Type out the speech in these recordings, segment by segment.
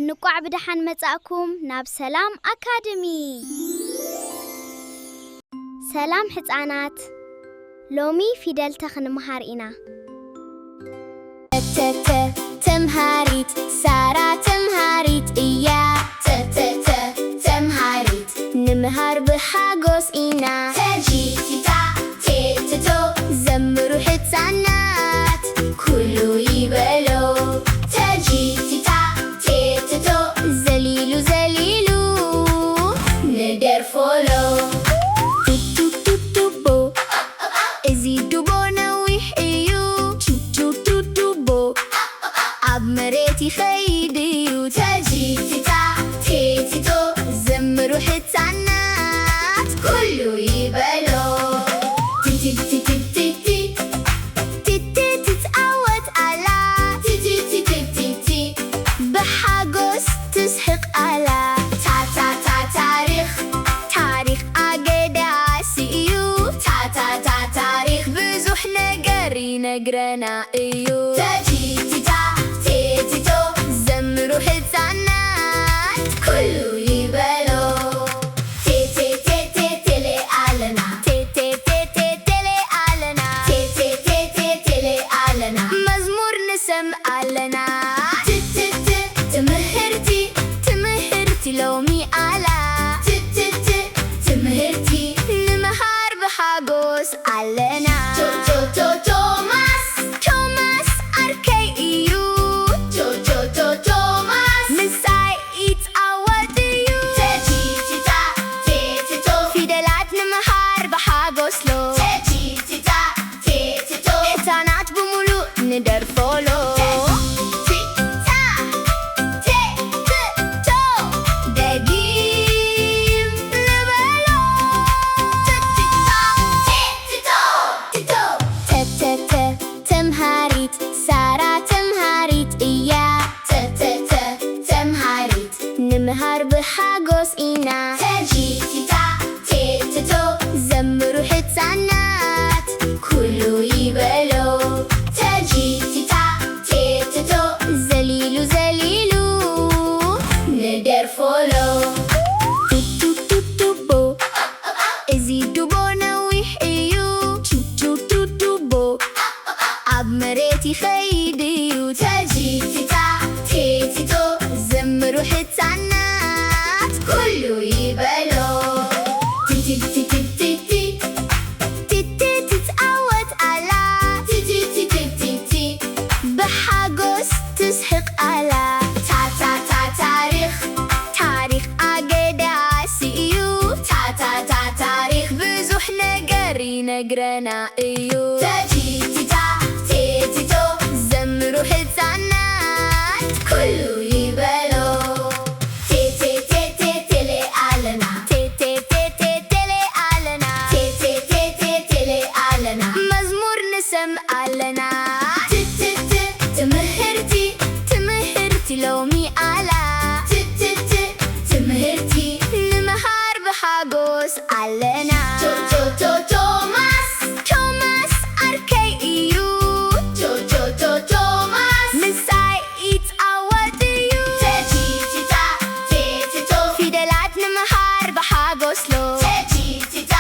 እንቋዕ ብድሓን መጻእኩም ናብ ሰላም አካደሚ። ሰላም ሕፃናት ሎሚ ፊደል ተኽንመሃር ኢና። ተተተ ተምሃሪት ሳራ ተምሃሪት እያ ተተተ ተምሃሪት ንምሃር ብሓጎስ ኢና ተጂቲታ ቴትቶ ዘምሩ ሕፃናት ኩሉ ይበሎ ተጂቲታ ቴትቶ ዘሊሉ ዘሊሉ ንደርፎሎ ቱቱቱቱቦ እዚ ዱቦ ነዊሕ እዩ ቱቱቱቱቦ ኣብ መሬት ይኸይድ እዩ ተጂቲታ ቴትቶ ዘምሩ ሕፃናት ኩሉ ይበሎ ቲቲቲቲቲ ቲቲ ትትዓወት ኣላ ቲቲቲቲቲ ብሓጎስ ትስሕቕ ኣላ ታታታ ታሪኽ ታሪኽ ኣገዳሲ እዩ ታታታ ታሪኽ ብዙሕ ነገር ይነግረና እዩ ተጂቲታ ቴትቶ ዘምሩ ሕፃናት ኩሉ ይበሎ ቴቴቴቴቴሌ ኣለና ቴቴቴቴቴሌ ኣለና ቴቴቴቴቴሌ ኣለና መዝሙር ንሰምዕ ኣለና ትትት ትምህርቲ ትምህርቲ ሎሚ ኣላ ትትት ትምህርቲ ንምሃር ብሓጎስ ኣለና ቶማስ ቶማስ ኣርከይ እዩ ቶማስ ምሳይ ይፃወት እዩ ተጂቲታ ቴትቶ ፊደላት ንምሃር ብሓጎስ ሎ ተጂቲታ ቴትቶ ሕፃናት ብምሉእ ንደርፎሎ ቲታ ቴትቶ ደጊም ንበሎ ትቲታ ቴትቶ ቲቶ ተተተ ተምሃሪት ሳራ ተምሃሪት እያ ተተተ ተምሃሪት ንምሃር ብሓጎስ ኢና ተጂቲታ ቴትቶ ዘምሩ ሕፃናት ኩሉ ይበሎ ተጂቲታ ቴትቶ ዘሊሉ ዘሊሉ ንደርፎሎ ቱቱቱቱቦ እዚ ዱቦ ነዊሕ እዩ ቱቱቱቱቦ ኣብ መሬት ይኸይድ እዩ ተጂቲታ ቴትቶ ዘምሩ ሕፃናት ኩሉ ይበሎ ቲቲቲቲቲ ቲቲ ትትዓወት ኣላ ቲቲቲቲቲ ብሓጎስ ትስሕቕ ኣላ ታታታ ታሪኽ ታሪኽ ኣገዳሲ እዩ ታታታ ታሪኽ ብዙሕ ነገር ይነግረና እዩ ተጂቲታ ቴትቶ ዘምሩ ሕፃናት ኩሉ ይበሎ ቴቴቴቴቴሌ ኣለና ቴቴቴቴቴሌ ኣለና ቴቴቴቴቴሌ ኣለና መዝሙር ንሰምዕ ኣለና ትትት ትምህርቲ ትምህርቲ ሎሚ ኣላ ትትት ትምህርቲ ንምሃር ብሓጎስ ኣለና ቶማስ ቶማስ ኣርከይ እዩ ቶማስ ምሳይ ይፃወት እዩ ተጂቲታ ቴትቶ ፊደላት ንምሃር ብሓጎስ ሎ ተጂቲታ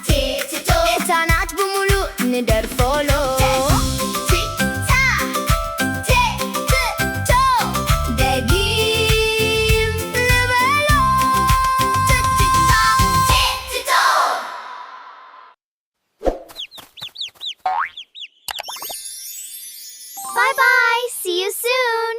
ቴትቶ ሕፃናት ብምሉእ ንደርፎሎ ቲታ ቴትቶ ደጊም ንበሎ ትቲታ ቴትቶ Bye bye. See you soon.